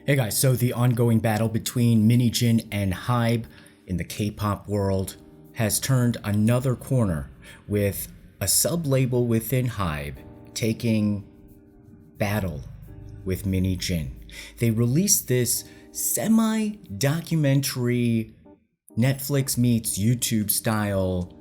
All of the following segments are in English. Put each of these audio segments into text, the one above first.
Hey guys, so the ongoing battle between Min Hee-jin and HYBE in the K-pop world has turned another corner, with a sub-label within HYBE taking battle with Min Hee-jin. They released this semi-documentary Netflix meets YouTube style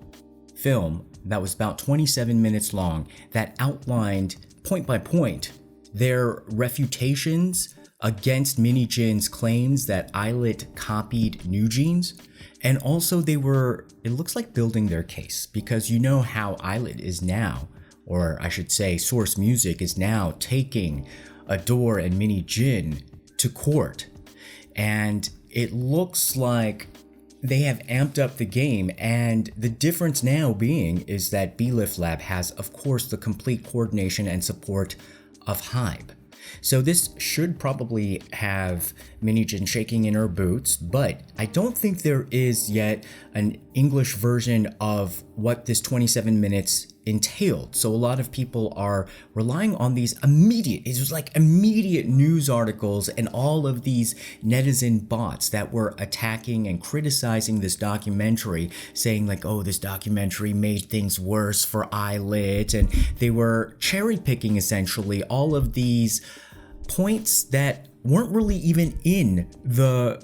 film that was about 27 minutes long that outlined point by point their refutations against Min Hee-jin's claims that Illit copied New Jeans. And also they were, it looks like, building their case, because you know how Illit is now, or I should say Source Music is now taking Ador and Min Hee-jin to court. And it looks like they have amped up the game, and the difference now being is that BLIF Lab has, of course, the complete coordination and support of HYBE. So this should probably have Min Hee-jin shaking in her boots, but I don't think there is yet an English version of what this 27 minutes entailed. So a lot of people are relying on these immediate news articles and all of these netizen bots that were attacking and criticizing this documentary, saying like, oh, this documentary made things worse for Illit, and they were cherry picking essentially all of these points that weren't really even in the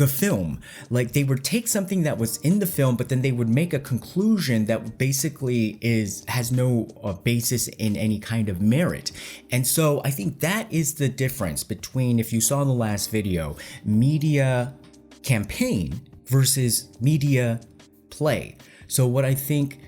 film. Like, they would take something that was in the film, but then they would make a conclusion that basically has no basis in any kind of merit. And so I think that is the difference between, if you saw the last video, media campaign versus media play. So what I think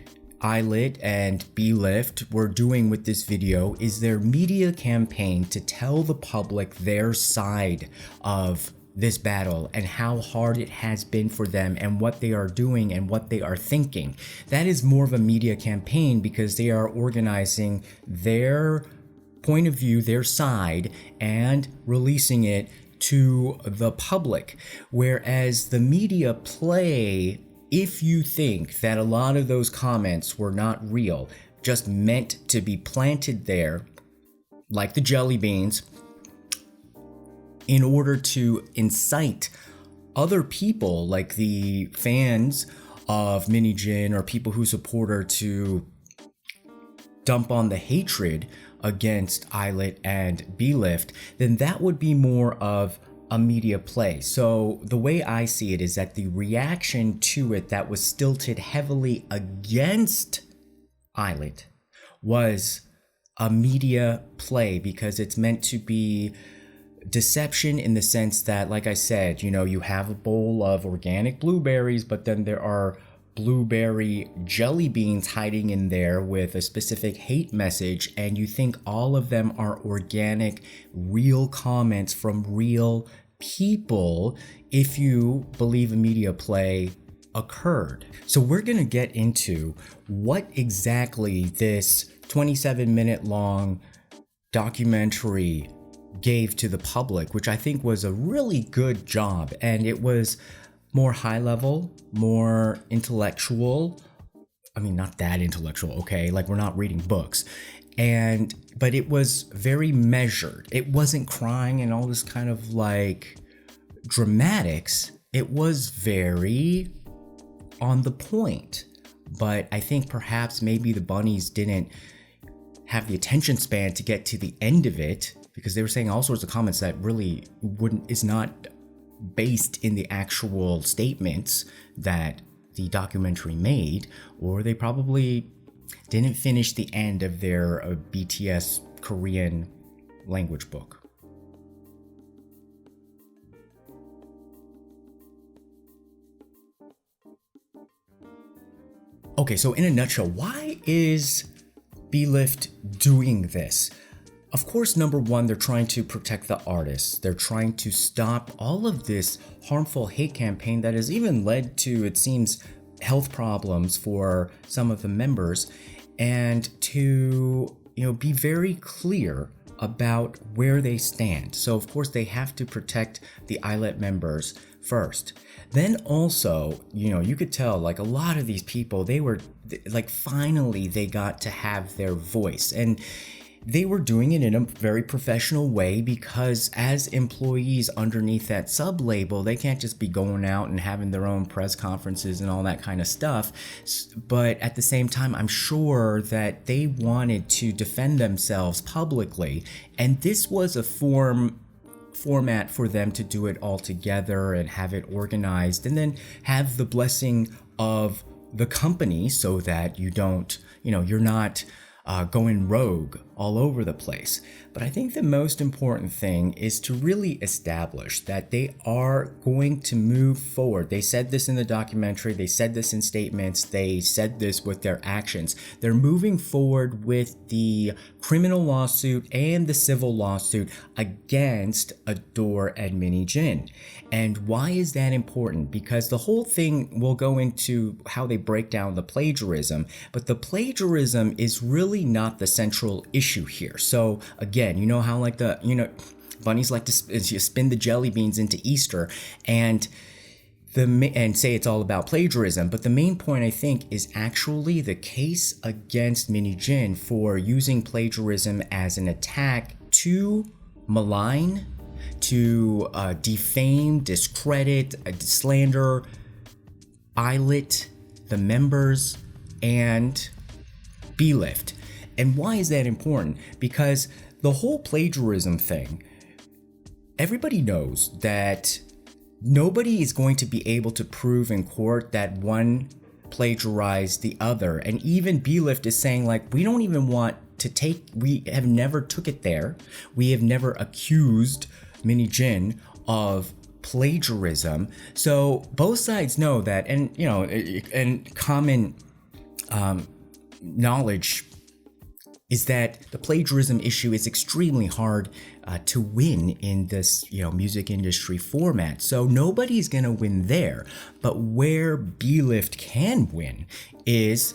Illit and BLIF were doing with this video is their media campaign to tell the public their side of this battle and how hard it has been for them and what they are doing and what they are thinking. That is more of a media campaign because they are organizing their point of view, their side, and releasing it to the public. Whereas the media play, if you think that a lot of those comments were not real, just meant to be planted there, like the jelly beans, in order to incite other people, like the fans of Min Hee-jin or people who support her, to dump on the hatred against Illit and BLIF, then that would be more of a media play. So the way I see it is that the reaction to it that was stilted heavily against Illit was a media play, because it's meant to be deception in the sense that, like I said, you know, you have a bowl of organic blueberries, but then there are blueberry jelly beans hiding in there with a specific hate message, and you think all of them are organic, real comments from real people if you believe a media play occurred. So we're going to get into what exactly this 27-minute long documentary gave to the public, which I think was a really good job. And it was more high level, more intellectual. I mean, not that intellectual, okay? Like, we're not reading books. But it was very measured. It wasn't crying and all this kind of like dramatics. It was very on the point. But I think perhaps maybe the Bunnies didn't have the attention span to get to the end of it, because they were saying all sorts of comments that really is not based in the actual statements that the documentary made, or they probably didn't finish the end of their BTS Korean language book. Okay, so in a nutshell, why is BLIF doing this? Of course, number one, they're trying to protect the artists. They're trying to stop all of this harmful hate campaign that has even led to, it seems, health problems for some of the members, and to, be very clear about where they stand. So of course they have to protect the Illit members first. Then also, you could tell, like, a lot of these people, they were like, finally they got to have their voice. And they were doing it in a very professional way, because as employees underneath that sub-label, they can't just be going out and having their own press conferences and all that kind of stuff. But at the same time, I'm sure that they wanted to defend themselves publicly, and this was a format for them to do it all together and have it organized, and then have the blessing of the company so that you don't, you're not going rogue all over the place. But I think the most important thing is to really establish that they are going to move forward. They said this in the documentary, they said this in statements, they said this with their actions. They're moving forward with the criminal lawsuit and the civil lawsuit against Ador and Min Hee-jin. And why is that important? Because the whole thing will go into how they break down the plagiarism, but the plagiarism is really not the central issue here. So again, how like bunnies like to spin the jelly beans into Easter and say it's all about plagiarism. But the main point, I think, is actually the case against Min Hee-jin for using plagiarism as an attack to malign, to defame, discredit, slander Illit, the members, and B-Lift. And why is that important? Because the whole plagiarism thing, everybody knows that nobody is going to be able to prove in court that one plagiarized the other. And even B-Lift is saying, like, we don't even want to we have never took it there. We have never accused Min Hee-jin of plagiarism. So both sides know that, and common knowledge is that the plagiarism issue is extremely hard to win in this, music industry format. So nobody's gonna win there. But where B-Lift can win is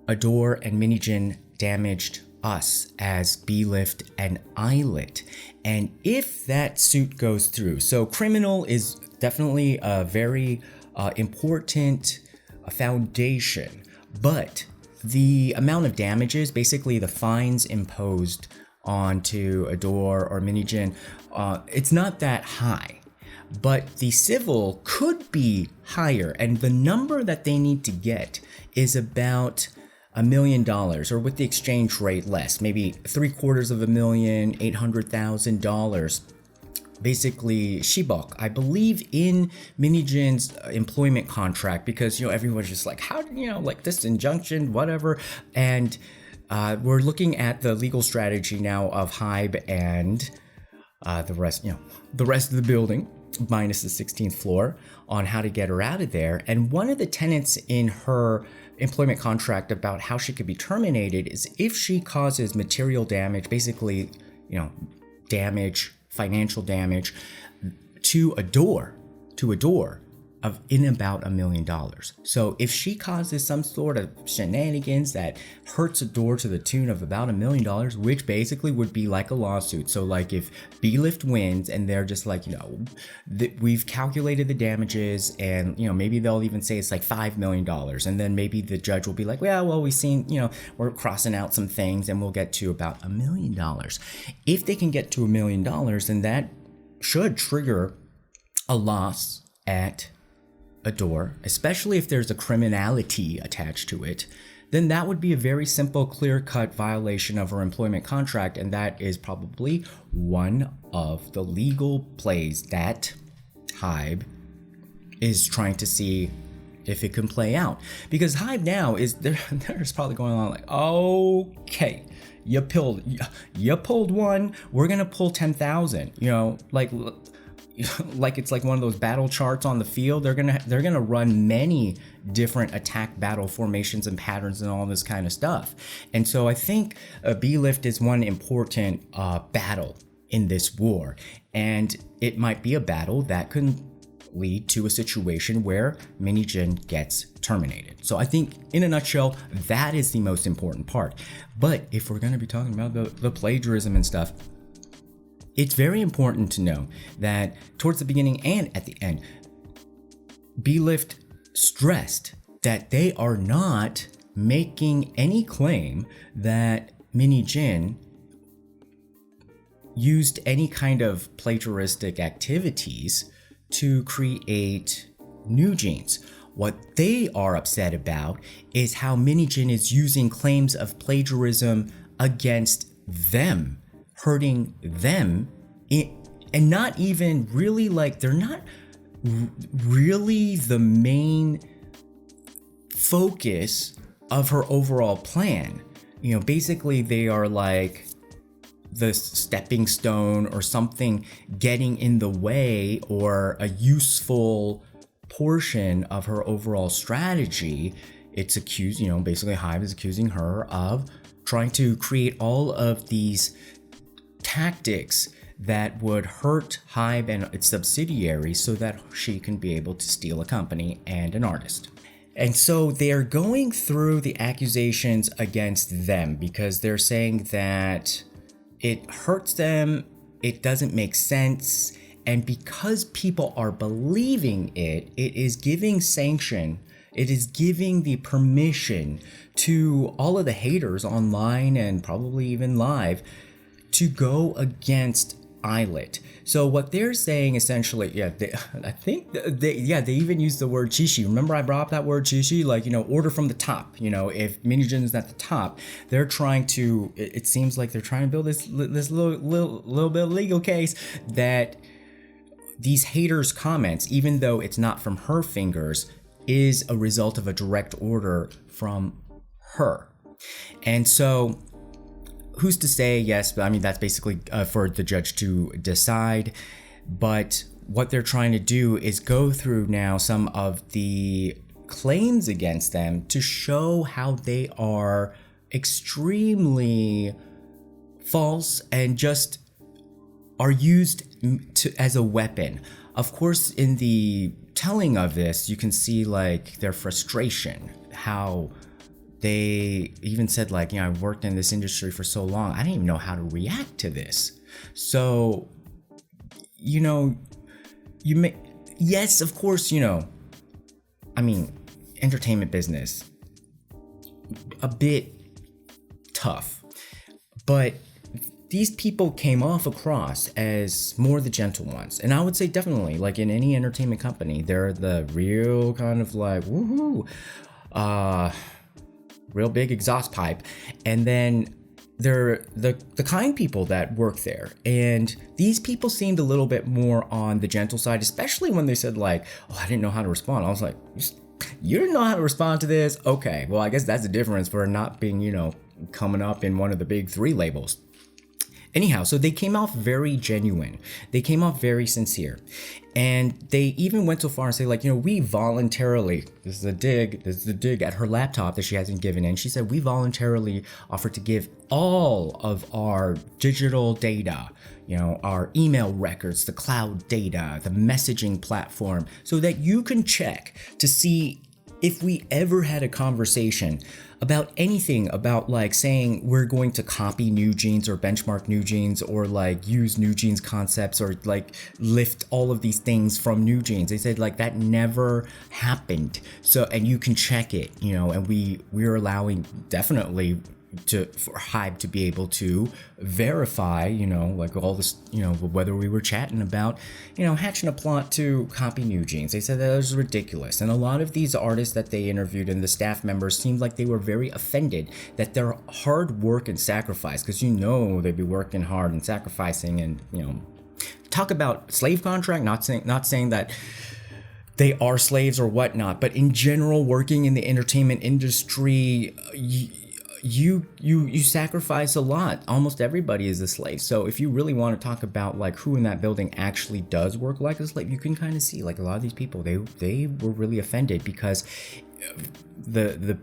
Ador and Min Hee-jin damaged us as B-Lift and Illit. And if that suit goes through, so criminal is definitely a very important foundation, but the amount of damages, basically the fines imposed onto Ador or Min Hee-jin, it's not that high. But the civil could be higher, and the number that they need to get is about $1 million, or with the exchange rate less, maybe $750,000, $800,000. Basically, HYBE, I believe, in Min Hee-jin's employment contract, because everyone's just like, how like this injunction, whatever. And we're looking at the legal strategy now of HYBE and the rest of the building, minus the 16th floor, on how to get her out of there. And one of the tenets in her employment contract about how she could be terminated is if she causes material damage, basically, damage, financial damage to Ador of in about $1 million. So if she causes some sort of shenanigans that hurts Ador to the tune of about $1 million, which basically would be like a lawsuit. So like if B-Lift wins and they're just like, we've calculated the damages, and maybe they'll even say it's like $5 million, and then maybe the judge will be like, well, we've seen, we're crossing out some things and we'll get to about $1 million. If they can get to $1 million, then that should trigger a loss at Ador, especially if there's a criminality attached to it. Then that would be a very simple, clear-cut violation of her employment contract, and that is probably one of the legal plays that HYBE is trying to see if it can play out. Because HYBE now is there's probably going on like, okay, you pulled one, we're gonna pull 10,000. Like it's like one of those battle charts on the field. They're gonna run many different attack battle formations and patterns and all this kind of stuff. And so I think B-Lift is one important battle in this war, and it might be a battle that can lead to a situation where Min Hee-jin gets terminated. So I think in a nutshell, that is the most important part. But if we're going to be talking about the plagiarism and stuff, it's very important to know that towards the beginning and at the end, B-Lift stressed that they are not making any claim that Min Hee-jin used any kind of plagiaristic activities to create new jeans. What they are upset about is how Min Hee-jin is using claims of plagiarism against them, hurting them, and not even really like, they're not really the main focus of her overall plan. You know, basically they are like the stepping stone or something getting in the way, or a useful portion of her overall strategy. It's accused, you know, basically HYBE is accusing her of trying to create all of these tactics that would hurt HYBE and its subsidiaries so that she can be able to steal a company and an artist. And so they're going through the accusations against them because they're saying that it hurts them, it doesn't make sense, and because people are believing it, it is giving sanction, it is giving the permission to all of the haters online and probably even live to go against Illit. So what they're saying essentially, they even use the word chishi. Remember I brought up that word chishi, like, you know, order from the top. You know, if Min Hee-jin is at the top, they're trying to, it seems like they're trying to build this little bit of legal case that these haters' comments, even though it's not from her fingers, is a result of a direct order from her. And so who's to say? Yes, but I mean, that's basically for the judge to decide. But what they're trying to do is go through now some of the claims against them to show how they are extremely false and just are used as a weapon. Of course, in the telling of this, you can see like their frustration, how they even said, like, you know, I've worked in this industry for so long, I didn't even know how to react to this. So, you know, you may, yes, of course, you know, I mean, entertainment business, a bit tough, but these people came off across as more the gentle ones. And I would say definitely, like in any entertainment company, they're the real kind of like, woohoo, real big exhaust pipe, and then they're the kind people that work there. And these people seemed a little bit more on the gentle side, especially when they said like, oh, I didn't know how to respond. I was like, you didn't know how to respond to this? Okay, well, I guess that's the difference for not being, you know, coming up in one of the big three labels. Anyhow, so they came off very genuine. They came off very sincere. And they even went so far and say, like, you know, we voluntarily, this is a dig at her laptop that she hasn't given in. She said, we voluntarily offered to give all of our digital data, you know, our email records, the cloud data, the messaging platform, so that you can check to see if we ever had a conversation about anything about like saying we're going to copy New Jeans or benchmark New Jeans or like use New Jeans concepts or like lift all of these things from New Jeans. They said like that never happened. So, and you can check it, you know, and we're allowing definitely for HYBE to be able to verify, you know, like all this, you know, whether we were chatting about, you know, hatching a plot to copy New Jeans. They said that was ridiculous. And a lot of these artists that they interviewed and the staff members seemed like they were very offended that their hard work and sacrifice, because, you know, they'd be working hard and sacrificing and, you know, talk about slave contract, not saying that they are slaves or whatnot, but in general, working in the entertainment industry, you sacrifice a lot. Almost everybody is a slave. So if you really want to talk about like who in that building actually does work like a slave, you can kind of see like a lot of these people, they were really offended because the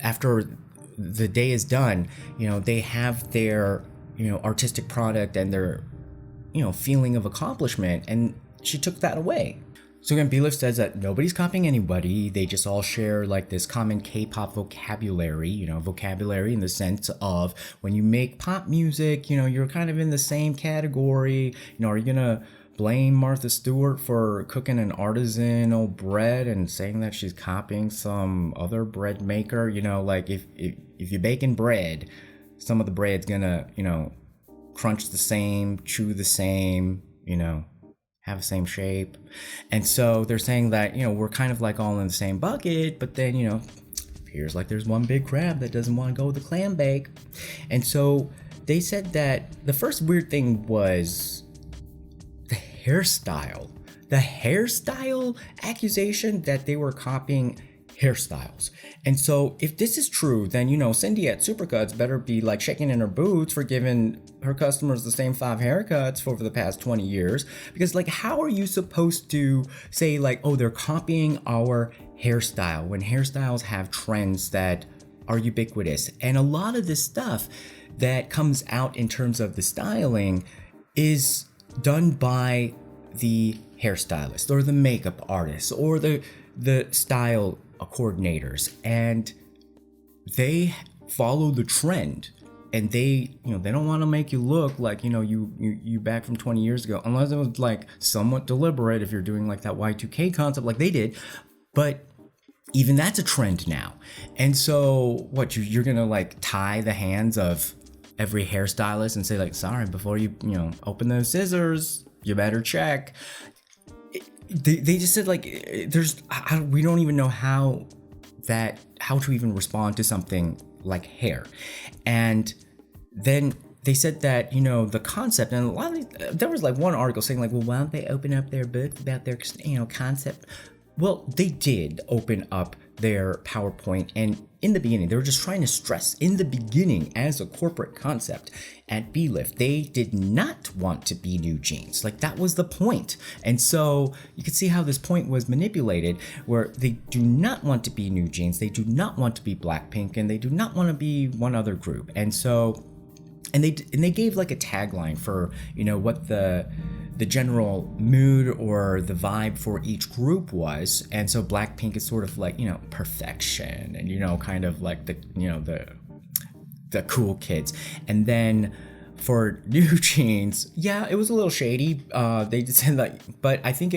after the day is done, you know, they have their, you know, artistic product and their, you know, feeling of accomplishment, and she took that away. So again, Belief says that nobody's copying anybody. They just all share like this common K-pop vocabulary, you know, vocabulary in the sense of when you make pop music, you know, you're kind of in the same category. You know, are you gonna blame Martha Stewart for cooking an artisanal bread and saying that she's copying some other bread maker? You know, like if you're baking bread, some of the bread's gonna, crunch the same, chew the same, have the same shape. And so they're saying that, we're kind of like all in the same bucket, but then, appears like there's one big crab that doesn't want to go with the clam bake. And so they said that the first weird thing was the hairstyle. The hairstyle accusation that they were copying hairstyles. And so if this is true, then Cindy at Supercuts better be like shaking in her boots for giving her customers the same 5 haircuts for the past 20 years. Because like, how are you supposed to say like, oh, they're copying our hairstyle when hairstyles have trends that are ubiquitous? And a lot of this stuff that comes out in terms of the styling is done by the hairstylist or the makeup artist or the style coordinators, and they follow the trend, and they don't want to make you look like you back from 20 years ago, unless it was like somewhat deliberate if you're doing like that Y2K concept like they did. But even that's a trend now. And so what, you're gonna like tie the hands of every hairstylist and say like, sorry, before you open those scissors, you better check. They just said like, we don't even know how to even respond to something like hair. And then they said that, the concept, and a lot of there was like one article saying like, well, why don't they open up their books about their, concept? Well, they did open up their PowerPoint, and in the beginning, they were just trying to stress in the beginning as a corporate concept at B-Lift, they did not want to be New Jeans. Like, that was the point. And so you can see how this point was manipulated, where they do not want to be New Jeans, they do not want to be Blackpink, and they do not want to be one other group. And so, and they gave like a tagline for, what the general mood or the vibe for each group was. And so Blackpink is sort of like, perfection, and kind of like the cool kids. And then for New Jeans, yeah, it was a little shady. They just said that, but I think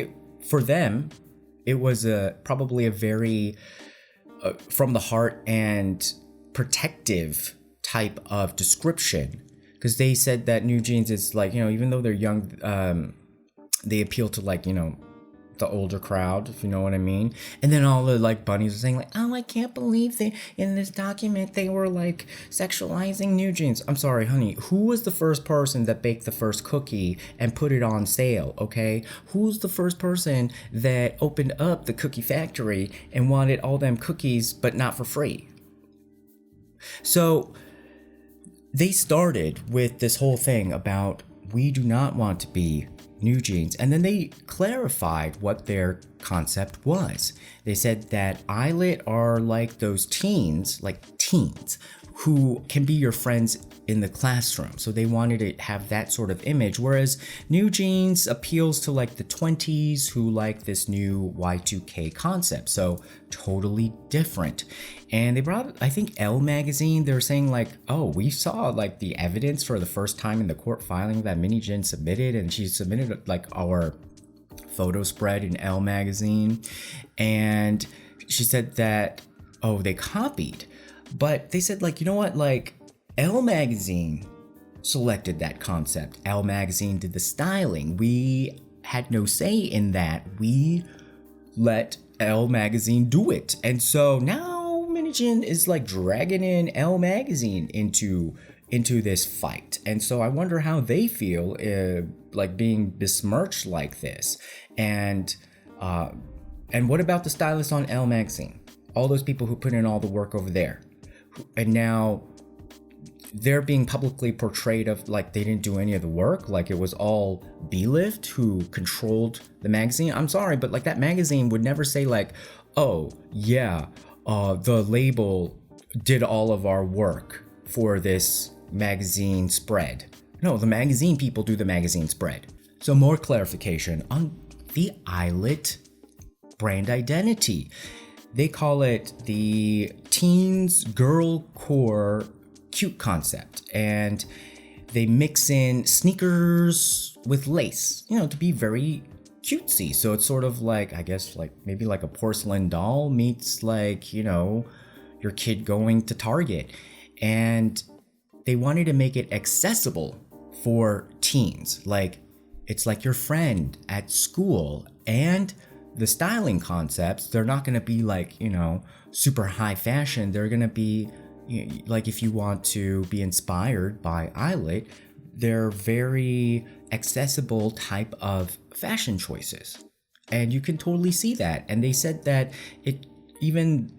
for them it was probably a very from the heart and protective type of description, because they said that New Jeans is like, even though they're young, they appeal to like, the older crowd, if you know what I mean. And then all the like bunnies are saying like, oh, I can't believe they in this document they were like sexualizing New Jeans. I'm sorry, honey, who was the first person that baked the first cookie and put it on sale? Okay, who's the first person that opened up the cookie factory and wanted all them cookies but not for free? So they started with this whole thing about, we do not want to be New Jeans, and then they clarified what their concept was. They said that Illit are like those teens who can be your friends in the classroom. So they wanted to have that sort of image, whereas New Jeans appeals to like the 20s who like this new Y2K concept. So totally different. And they brought, I think, Elle Magazine, they were saying like, oh, we saw like the evidence for the first time in the court filing that Min Hee-jin submitted, and she submitted like our photo spread in Elle Magazine. And she said that, oh, they copied. But they said like, you know what, like Elle Magazine selected that concept. Elle Magazine did the styling. We had no say in that. We let Elle Magazine do it. And so now Min Hee-jin is like dragging in Elle Magazine into this fight. And so I wonder how they feel like being besmirched like this. And what about the stylists on Elle Magazine? All those people who put in all the work over there. And now they're being publicly portrayed of like they didn't do any of the work, like it was all B-Lift who controlled the magazine. I'm sorry, but like that magazine would never say like, oh yeah, the label did all of our work for this magazine spread. No, the magazine people do the magazine spread. So more clarification on the Illit brand identity. They call it the teens girl core cute concept, and they mix in sneakers with lace, to be very cutesy. So it's sort of like, I guess, like maybe like a porcelain doll meets like, your kid going to Target. And they wanted to make it accessible for teens. Like, it's like your friend at school, and the styling concepts, they're not going to be like, super high fashion. They're going to be like, if you want to be inspired by Illit, they're very accessible type of fashion choices. And you can totally see that. And they said that even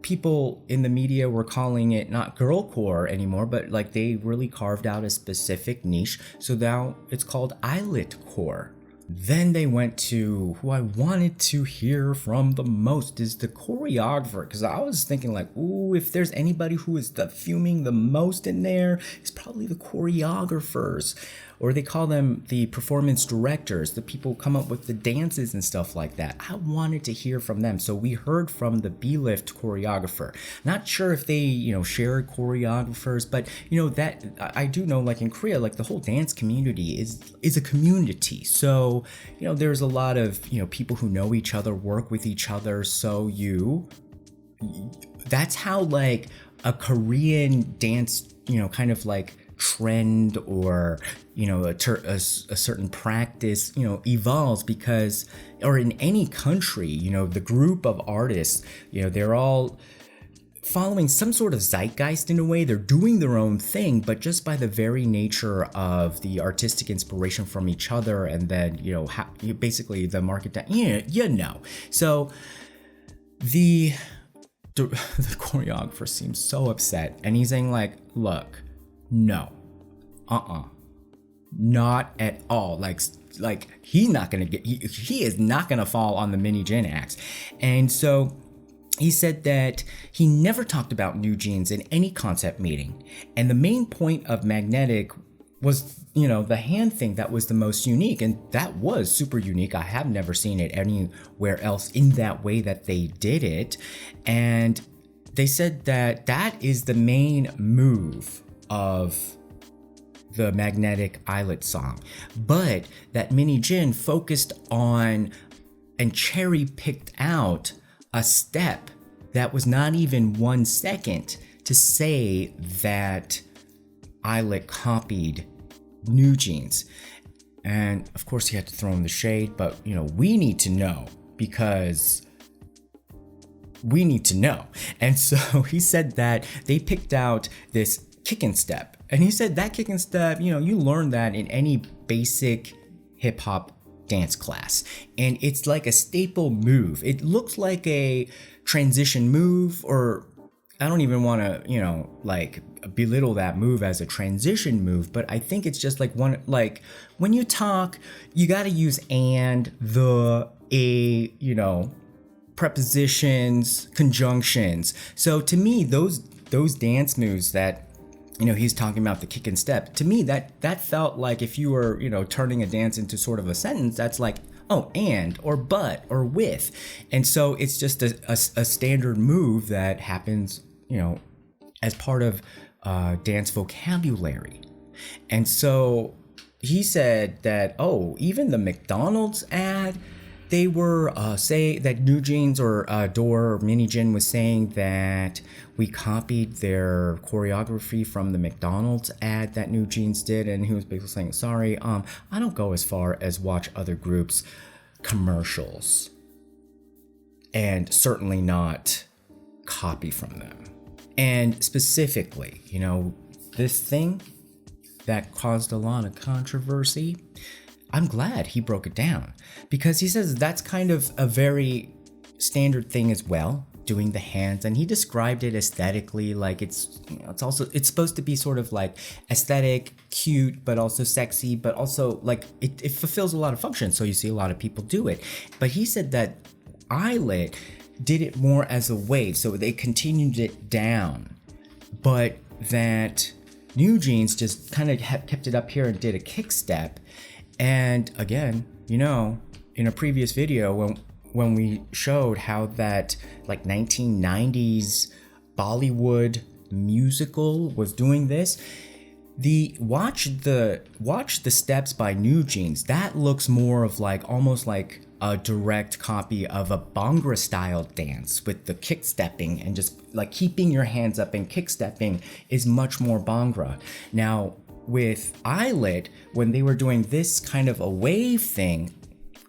people in the media were calling it not girlcore anymore, but like they really carved out a specific niche. So now it's called Illit core. Then they went to who I wanted to hear from the most is the choreographer, because I was thinking like, ooh, if there's anybody who is fuming the most in there, it's probably the choreographers, or they call them the performance directors, the people who come up with the dances and stuff like that. I wanted to hear from them. So we heard from the B-Lift choreographer. Not sure if they, shared choreographers, but that I do know, like in Korea, like the whole dance community is a community. So, there's a lot of, people who know each other, work with each other. So that's how like a Korean dance, kind of like trend or a certain practice evolves, because, or in any country, the group of artists, they're all following some sort of zeitgeist in a way. They're doing their own thing, but just by the very nature of the artistic inspiration from each other, and then basically the market so the choreographer seems so upset, and he's saying like, look, no, not at all. Like he's not gonna get, he is not gonna fall on the Min Hee-jin axe. And so he said that he never talked about new jeans in any concept meeting, and the main point of magnetic was the hand thing that was the most unique, and that was super unique. I have never seen it anywhere else in that way that they did it. And they said that is the main move of the magnetic Illit song, but that Min Hee-jin focused on and cherry picked out a step that was not even 1 second to say that Illit copied New Jeans. And of course he had to throw in the shade, but we need to know, because we need to know. And so he said that they picked out this kick and step, and he said that kick and step, you learn that in any basic hip hop dance class, and it's like a staple move. It looks like a transition move, or I don't even want to like belittle that move as a transition move, but I think it's just like when you talk, you got to use and, the, a, prepositions, conjunctions. So to me, those dance moves that he's talking about, the kick and step, to me that felt like if you were turning a dance into sort of a sentence, that's like, oh, and, or but, or with. And so it's just a standard move that happens as part of dance vocabulary. And so he said that, even the McDonald's ad, they were say that New Jeans or Ador or Min Hee-jin was saying that we copied their choreography from the McDonald's ad that New Jeans did, and he was basically saying, sorry, I don't go as far as watch other groups' commercials, and certainly not copy from them. And specifically, this thing that caused a lot of controversy, I'm glad he broke it down, because he says that's kind of a very standard thing as well, doing the hands, and he described it aesthetically like it's supposed to be sort of like aesthetic, cute, but also sexy, but also like it fulfills a lot of functions, so you see a lot of people do it. But he said that Illit did it more as a wave, so they continued it down, but that New Jeans just kind of kept it up here and did a kick step. And again, in a previous video when we showed how that like 1990s Bollywood musical was doing this, The watch the steps by New Jeans. That looks more of like almost like a direct copy of a Bhangra style dance with the kick stepping and just like keeping your hands up and kick stepping is much more Bhangra. Now with Illit, when they were doing this kind of a wave thing,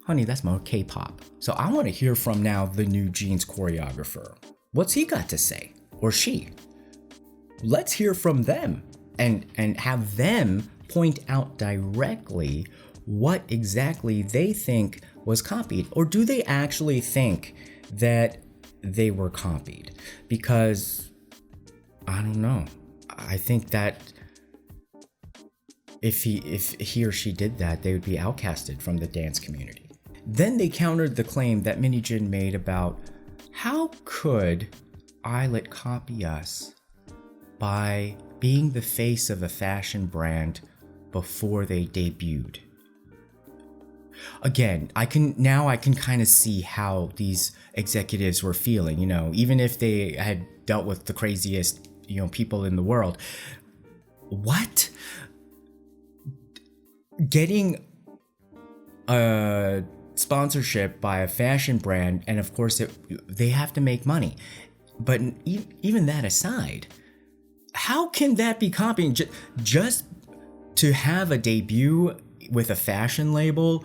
honey, that's more K-pop. So I want to hear from now the New Jeans choreographer. What's he got to say? Or she? Let's hear from them and have them point out directly what exactly they think was copied. Or do they actually think that they were copied? Because I don't know. I think that if he or she did that, they would be outcasted from the dance community. Then they countered the claim that Min Hee-jin made about how could Illit copy us by being the face of a fashion brand before they debuted. Again, I can kind of see how these executives were feeling, you know, even if they had dealt with the craziest, you know, people in the world. What? Getting a sponsorship by a fashion brand, and of course they have to make money. But even that aside, how can that be copying? Just to have a debut with a fashion label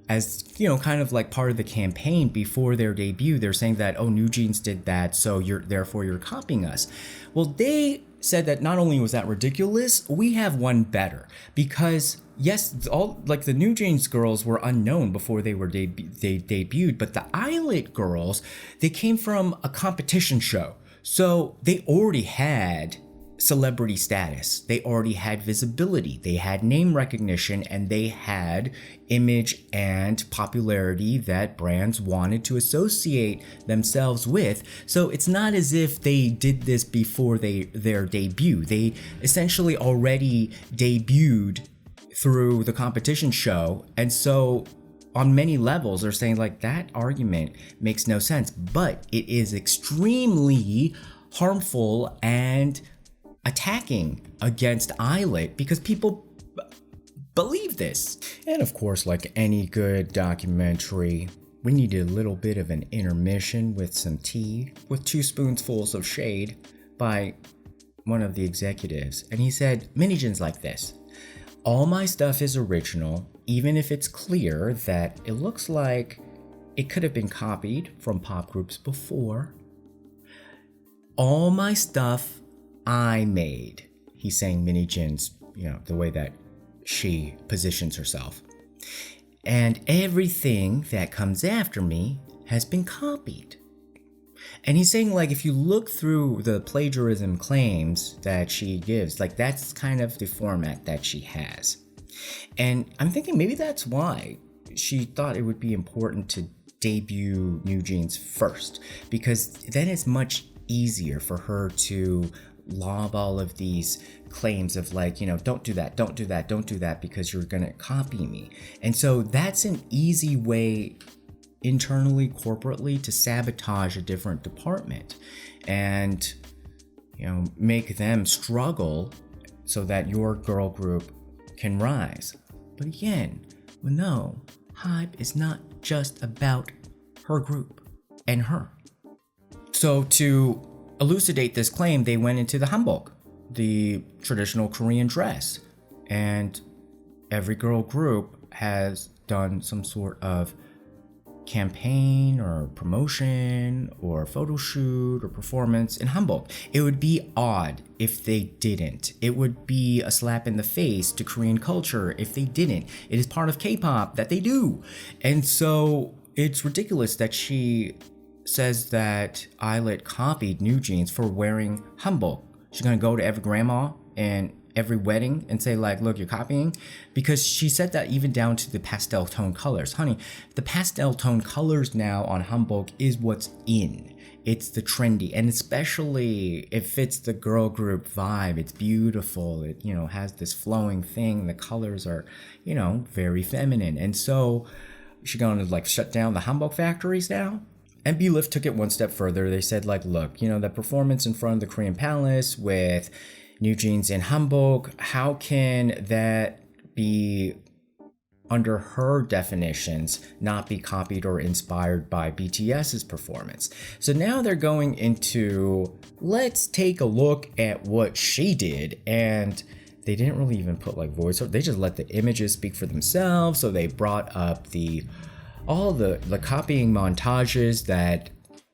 as, you know, kind of like part of the campaign before their debut, they're saying that, oh, New Jeans did that, so you're copying us. Well, they said that not only was that ridiculous, we have one better, because yes, all like the New Jeans girls were unknown before they debuted, but the Illit girls, they came from a competition show, so they already had celebrity status, they already had visibility, they had name recognition, and they had image and popularity that brands wanted to associate themselves with. So it's not as if they did this before their debut. They essentially already debuted through the competition show, and so on many levels they're saying like that argument makes no sense, but it is extremely harmful and attacking against Illit because people believe this. And of course, like any good documentary, we needed a little bit of an intermission with some tea, with 2 spoonfuls of shade by one of the executives. And he said, Min Hee-jin's like this: all my stuff is original, even if it's clear that it looks like it could have been copied from pop groups before. All my stuff I made. He's saying Min Hee-jin's, you know, the way that she positions herself. And everything that comes after me has been copied. And he's saying, like, if you look through the plagiarism claims that she gives, like, that's kind of the format that she has. And I'm thinking maybe that's why she thought it would be important to debut New Jeans first, because then it's much easier for her to lob all of these claims of like, you know, don't do that, don't do that, don't do that, because you're gonna copy me. And so that's an easy way internally, corporately, to sabotage a different department and, you know, make them struggle so that your girl group can rise. But again, we know HYBE is not just about her group and her. So to elucidate this claim, they went into the hanbok, the traditional Korean dress, and every girl group has done some sort of campaign or promotion or photo shoot or performance in hanbok. It would be odd if they didn't. It would be a slap in the face to Korean culture if they didn't. It is part of K-pop that they do. And so it's ridiculous that she says that Illit copied New Jeans for wearing hanbok. She's gonna go to every grandma and every wedding and say like, look, you're copying, because she said that even down to the pastel tone colors. Honey, the pastel tone colors now on hanbok is what's in. It's the trendy, and especially it fits the girl group vibe. It's beautiful. It, you know, has this flowing thing. The colors are, you know, very feminine. And so she's gonna like shut down the hanbok factories now. And Belift took it one step further. They said like, look, you know, that performance in front of the Korean Palace with, new jeans in hanbok. How can that be, under her definitions, not be copied or inspired by BTS's performance? So now they're going into, let's take a look at what she did. And they didn't really even put like voiceover. They just let the images speak for themselves. So they brought up all the copying montages that,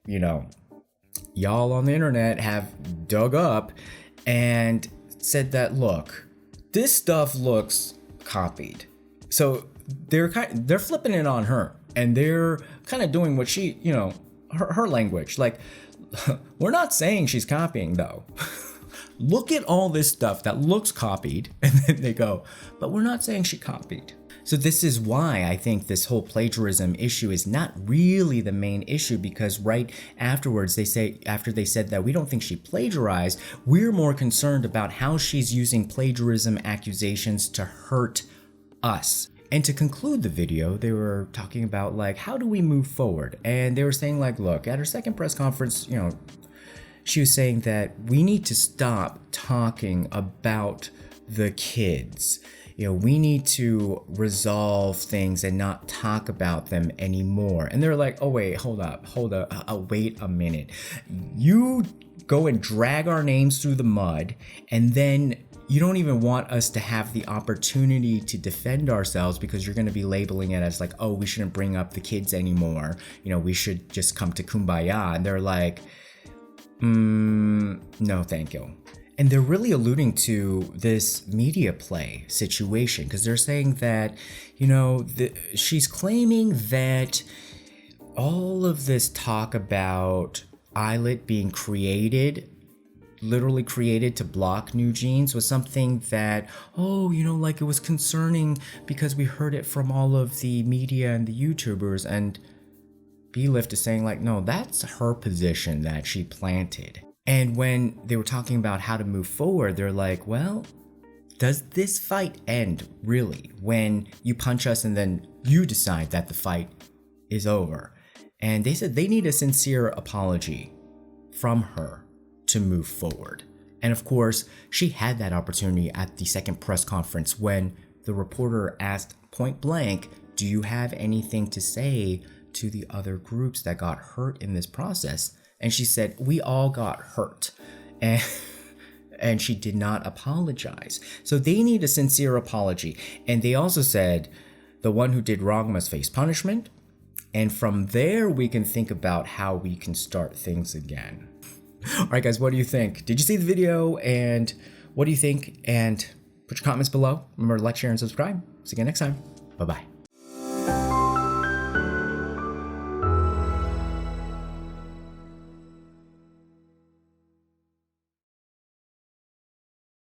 you know, y'all on the internet have dug up, and said that, look, this stuff looks copied. So they're flipping it on her, and they're kind of doing what she, you know, her language. Like, we're not saying she's copying though. Look at all this stuff that looks copied, and then they go, but we're not saying she copied. So this is why I think this whole plagiarism issue is not really the main issue, because right afterwards after they said that we don't think she plagiarized, we're more concerned about how she's using plagiarism accusations to hurt us. And to conclude the video, they were talking about like, how do we move forward? And they were saying like, look, at her second press conference, you know, she was saying that we need to stop talking about the kids. You know, we need to resolve things and not talk about them anymore. And they're like, oh wait, hold up, wait a minute. You go and drag our names through the mud, and then you don't even want us to have the opportunity to defend ourselves because you're going to be labeling it as like, oh, we shouldn't bring up the kids anymore. You know, we should just come to kumbaya. And they're like, no, thank you. And they're really alluding to this media play situation, because they're saying that, you know, she's claiming that all of this talk about Illit being literally created to block new jeans was something that, oh, you know, like it was concerning because we heard it from all of the media and the YouTubers. And B-Lift is saying like, no, that's her position that she planted. And when they were talking about how to move forward, they're like, well, does this fight end really when you punch us and then you decide that the fight is over? And they said they need a sincere apology from her to move forward. And of course, she had that opportunity at the second press conference when the reporter asked point blank, do you have anything to say to the other groups that got hurt in this process? And she said, we all got hurt. And she did not apologize. So they need a sincere apology. And they also said, the one who did wrong must face punishment. And from there, we can think about how we can start things again. All right, guys, what do you think? Did you see the video? And what do you think? And put your comments below. Remember to like, share, and subscribe. See you again next time. Bye-bye.